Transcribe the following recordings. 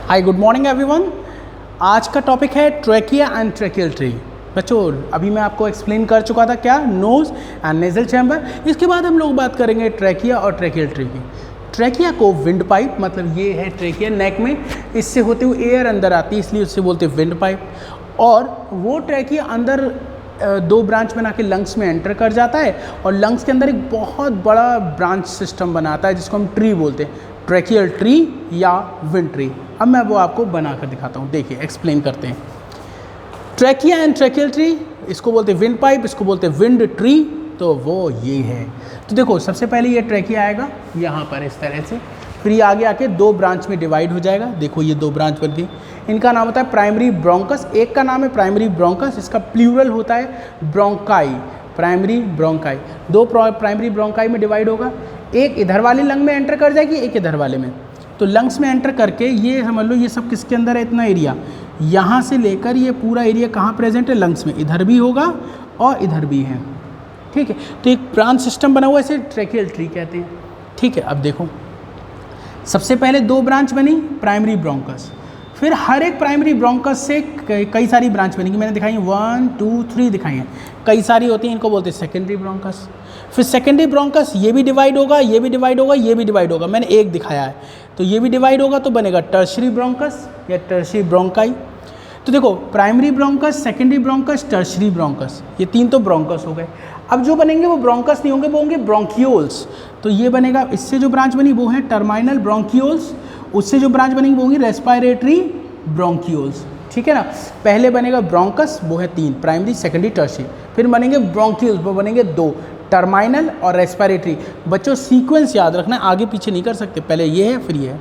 Hi good morning everyone. आज का topic है ट्रैकिया एंड ट्रैकियल ट्री। बच्चों अभी मैं आपको एक्सप्लेन कर चुका था क्या, नोज एंड नेजल चैम्बर। इसके बाद हम लोग बात करेंगे ट्रैकिया और ट्रैकियल ट्री की। ट्रैकिया को विंड पाइप, मतलब ये है ट्रैकिया नेक में, इससे होते हुए एयर अंदर आती है इसलिए उससे बोलते हैं विंड पाइप। और वो ट्रैकिया अंदर दो ब्रांच बना के लंग्स में एंटर कर जाता है और लंग्स के अंदर एक बहुत बड़ा ब्रांच सिस्टम बनाता है जिसको हम ट्री बोलते हैं, ट्रैकियल ट्री या विंड ट्री। अब मैं वो आपको बना कर दिखाता हूँ, देखिए एक्सप्लेन करते हैं। ट्रैकिया एंड ट्रैकियल ट्री, इसको बोलते हैं विंड पाइप, इसको बोलते हैं विंड ट्री। तो वो ये है। तो देखो सबसे पहले ये ट्रैकिया आएगा यहाँ पर इस तरह से, फिर ये आगे आके दो ब्रांच में डिवाइड हो जाएगा। देखो ये दो ब्रांच बन गई, इनका नाम होता है प्राइमरी ब्रोंकस। एक का नाम है प्राइमरी ब्रोंकस, इसका प्लूरल होता है ब्रोंकाई, प्राइमरी ब्रोंकाई। दो प्राइमरी ब्रोंकाई में डिवाइड होगा, एक इधर वाले लंग में एंटर कर जाएगी, एक इधर वाले में। तो लंग्स में एंटर करके ये समझ लो ये सब किसके अंदर है, इतना एरिया यहाँ से लेकर ये पूरा एरिया कहाँ प्रेजेंट है, लंग्स में। इधर भी होगा और इधर भी है, ठीक है। तो एक ब्रांच सिस्टम बना हुआ है, इसे ट्रैकियल ट्री कहते हैं, ठीक है। अब देखो सबसे पहले दो ब्रांच बनी प्राइमरी ब्रोंकस, फिर हर एक प्राइमरी ब्रोंकस से कई सारी ब्रांच बनेगी। मैंने दिखाई है 1 2 3 दिखाई हैं, कई सारी होती हैं, इनको बोलते हैं सेकेंडरी ब्रोंकस। फिर सेकेंडरी ब्रोंकस ये भी डिवाइड होगा, ये भी डिवाइड होगा, ये भी डिवाइड होगा, मैंने एक दिखाया है। तो ये भी डिवाइड होगा तो बनेगा टर्शरी ब्रोंकस या टर्शरी ब्रोंकाई। तो देखो primary bronchus, secondary bronchus, tertiary bronchus, ये तीन तो ब्रोंकस हो गए। अब जो बनेंगे वो ब्रोंकस नहीं होंगे, वो होंगे ब्रोंकियोल्स। तो ये बनेगा, इससे जो ब्रांच बनी वो है टर्मिनल ब्रोंकियोल्स, उससे जो ब्रांच बनेगी वो होंगी रेस्पिरेटरी ब्रोंकियोल्स, ठीक है ना। पहले बनेगा ब्रोंकस, वो है तीन, प्राइमरी सेकेंडरी टर्शरी। फिर बनेंगे ब्रोंकियोल्स, वो बनेंगे दो, टर्मिनल और रेस्पिरेटरी। बच्चों सीक्वेंस याद रखना है, आगे पीछे नहीं कर सकते, पहले ये है फिर ये है।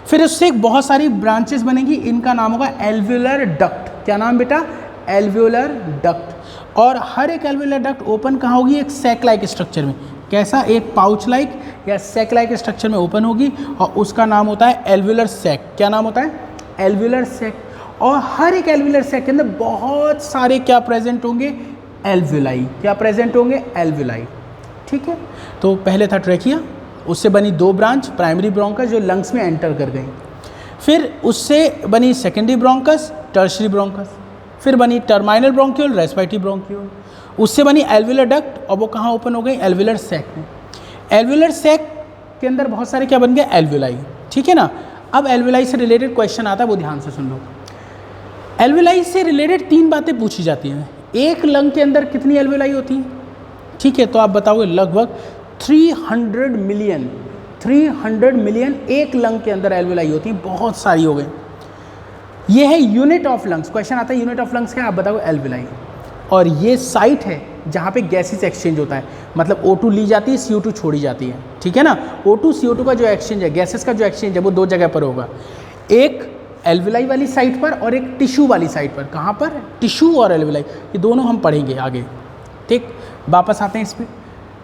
फिर उससे बहुत सारी ब्रांचेस बनेगी, इनका नाम होगा एल्वियोलर डक्ट। क्या नाम बेटा? Alveolar duct. और हर एक एल्वियोलर डक्ट ओपन कहाँ होगी? एक सैक लाइक स्ट्रक्चर में। कैसा? एक पाउच लाइक या सैक लाइक स्ट्रक्चर में ओपन होगी और उसका नाम होता है एल्वियोलर सैक। क्या नाम होता है? Alveolar sac. और हर एक एल्वियोलर सैक के अंदर बहुत सारे क्या प्रेजेंट होंगे? एल्वियोलाई। क्या प्रेजेंट होंगे? एल्वियोलाई, ठीक है। तो पहले था ट्रैकिया, उससे बनी दो ब्रांच प्राइमरी ब्रोंकस जो लंग्स में एंटर कर गई। फिर उससे बनी सेकेंडरी ब्रोंकस, टर्शरी ब्रोंकस। फिर बनी टर्मिनल ब्रोंकियोल, रेस्पिरेटरी ब्रोंकियोल। उससे बनी एल्वियोलर डक्ट और वो कहाँ ओपन हो गई? एल्वियोलर सैक में। एल्वियोलर सैक के अंदर बहुत सारे क्या बन गए? एल्वियोलाई, ठीक है ना। अब एल्वियोलाई से रिलेटेड क्वेश्चन आता है, वो ध्यान से सुन लो। एल्वियोलाई से रिलेटेड तीन बातें पूछी जाती हैं। एक लंग के अंदर कितनी एल्वियोलाई होती हैं, ठीक है? तो आप बताओगे लगभग 300 मिलियन। 300 मिलियन एक लंग के अंदर एल्वियोलाई होती हैं, बहुत सारी हो गई। ये है यूनिट ऑफ लंग्स। क्वेश्चन आता है यूनिट ऑफ लंग्स क्या? आप बताओ एल्वियोलाई। और ये साइट है जहाँ पे गैसेस एक्सचेंज होता है, मतलब O2 ली जाती है, CO2 छोड़ी जाती है, ठीक है ना। O2 CO2 का जो एक्सचेंज है, गैसेस का जो एक्सचेंज है, वो दो जगह पर होगा, एक एल्वियोलाई वाली साइट पर और एक टिश्यू वाली साइट पर। कहाँ पर? टिश्यू और एल्वियोलाई, ये दोनों हम पढ़ेंगे आगे, ठीक। वापस आते हैं इस पर।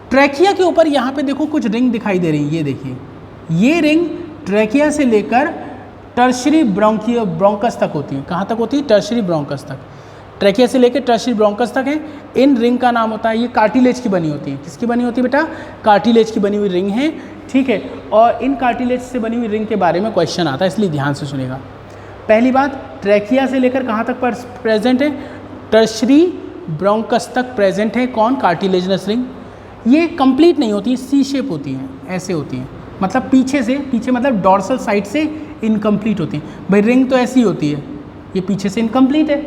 ट्रैकिया के ऊपर यहाँ पे देखो कुछ रिंग दिखाई दे रही है, ये देखिए, ये रिंग ट्रैकिया से लेकर टर्शरी ब्रोंकस तक होती है। कहाँ तक होती है? टर्शरी ब्रोंकस तक। ट्रैकिया से लेकर टर्शरी ब्रोंकस तक है। इन रिंग का नाम होता है, ये कार्टिलेज की बनी होती है। किसकी बनी होती है बेटा? कार्टिलेज की बनी हुई रिंग है, ठीक है। और इन कार्टिलेज से बनी हुई रिंग के बारे में क्वेश्चन आता है, इसलिए ध्यान से सुनेगा। पहली बात, ट्रैकिया से लेकर कहाँ तक प्रेजेंट है? टर्शरी ब्रोंकस तक प्रेजेंट है। कौन? Cartilaginous ring. ये कंप्लीट नहीं होती, सी शेप होती हैं, ऐसे होती हैं, मतलब पीछे से, पीछे मतलब डॉर्सल साइड से इनकम्प्लीट होती हैं। भाई रिंग तो ऐसी होती है, ये पीछे से इनकम्प्लीट है,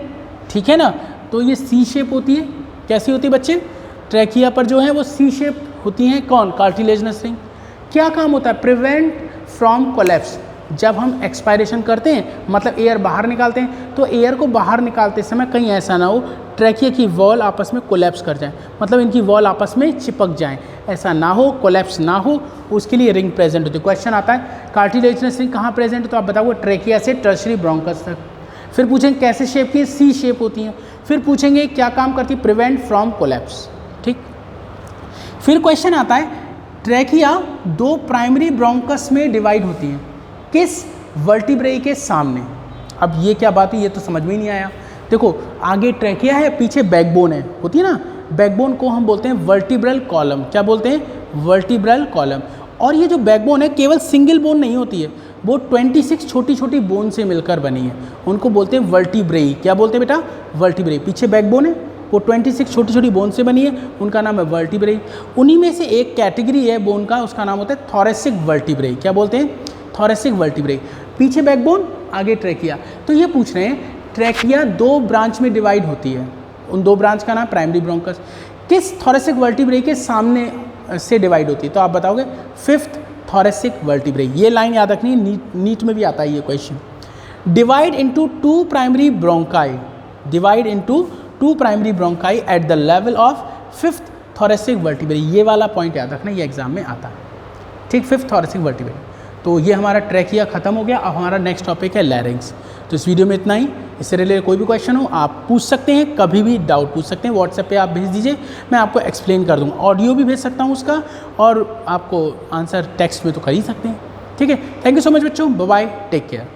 ठीक है ना। तो ये सी शेप होती है। कैसी होती है बच्चे? ट्रैकिया पर जो है वो सी शेप होती हैं। कौन? Cartilaginous ring. क्या काम होता है? Prevent from collapse. जब हम एक्सपायरेशन करते हैं, मतलब एयर बाहर निकालते हैं, तो एयर को बाहर निकालते समय कहीं ऐसा ना हो ट्रैकिया की वॉल आपस में कोलैप्स कर जाए, मतलब इनकी वॉल आपस में चिपक जाए, ऐसा ना हो, कोलैप्स ना हो, उसके लिए रिंग प्रेजेंट होती है। क्वेश्चन आता है कार्टिलेजनस रिंग कहाँ प्रेजेंट है? तो आप बताओ ट्रैकिया से टर्शरी ब्रोंकस तक। फिर पूछेंगे कैसे शेप की? सी शेप होती हैं। फिर पूछेंगे क्या काम करती है? प्रिवेंट फ्रॉम कोलैप्स, ठीक। फिर क्वेश्चन आता है ट्रैकिया दो प्राइमरी ब्रोंकस में डिवाइड होती हैं। किस? वर्टिब्रेई के सामने। अब ये क्या बात है, ये तो समझ में ही नहीं आया। देखो आगे ट्रैकिया है, पीछे बैकबोन है, होती है ना। बैकबोन को हम बोलते हैं वर्टिब्रल कॉलम। क्या बोलते हैं? Vertebral column. और ये जो बैकबोन है केवल सिंगल बोन नहीं होती है, वो 26 छोटी छोटी बोन से मिलकर बनी है, उनको बोलते हैं वर्टिब्रेई। क्या बोलते हैं बेटा? वर्टिब्रेई। पीछे बैकबोन है, वो 26 छोटी छोटी बोन से बनी है, उनका नाम है वर्टिब्रेई। उन्हीं में से एक कैटेगरी है बोन का, उसका नाम होता है थोरेसिक वर्टिब्रेई। क्या बोलते हैं? थोरेसिक वर्टिब्रेई। पीछे बैकबोन, आगे ट्रैकिया। तो ये पूछ रहे हैं ट्रैकिया 2 ब्रांच में डिवाइड होती है, उन 2 ब्रांच का नाम प्राइमरी ब्रोंकस। किस थोरेसिक वर्टिब्रेई के सामने से डिवाइड होती है? तो आप बताओगे 5th थोरेसिक वर्टिब्रेई। ये लाइन याद रखनी है, नीट में भी आता है ये question. Divide into 2 primary bronchi, divide into 2 primary bronchi at the level of 5th thoracic vertebrae. ये वाला पॉइंट याद रखना, ये एग्जाम में आता है, ठीक। 5th thoracic वर्टिब्रेई। तो ये हमारा ट्रैकिया खत्म हो गया। अब हमारा नेक्स्ट टॉपिक है लैरिंग्स। तो इस वीडियो में इतना ही। इससे रिलेटेड कोई भी क्वेश्चन हो आप पूछ सकते हैं, कभी भी डाउट पूछ सकते हैं। व्हाट्सएप पे आप भेज दीजिए, मैं आपको एक्सप्लेन कर दूँगा। ऑडियो भी भेज सकता हूँ उसका, और आपको आंसर टेक्स्ट में तो कर ही सकते हैं, ठीक है। थैंक यू सो मच बच्चों, बाय बाय, टेक केयर।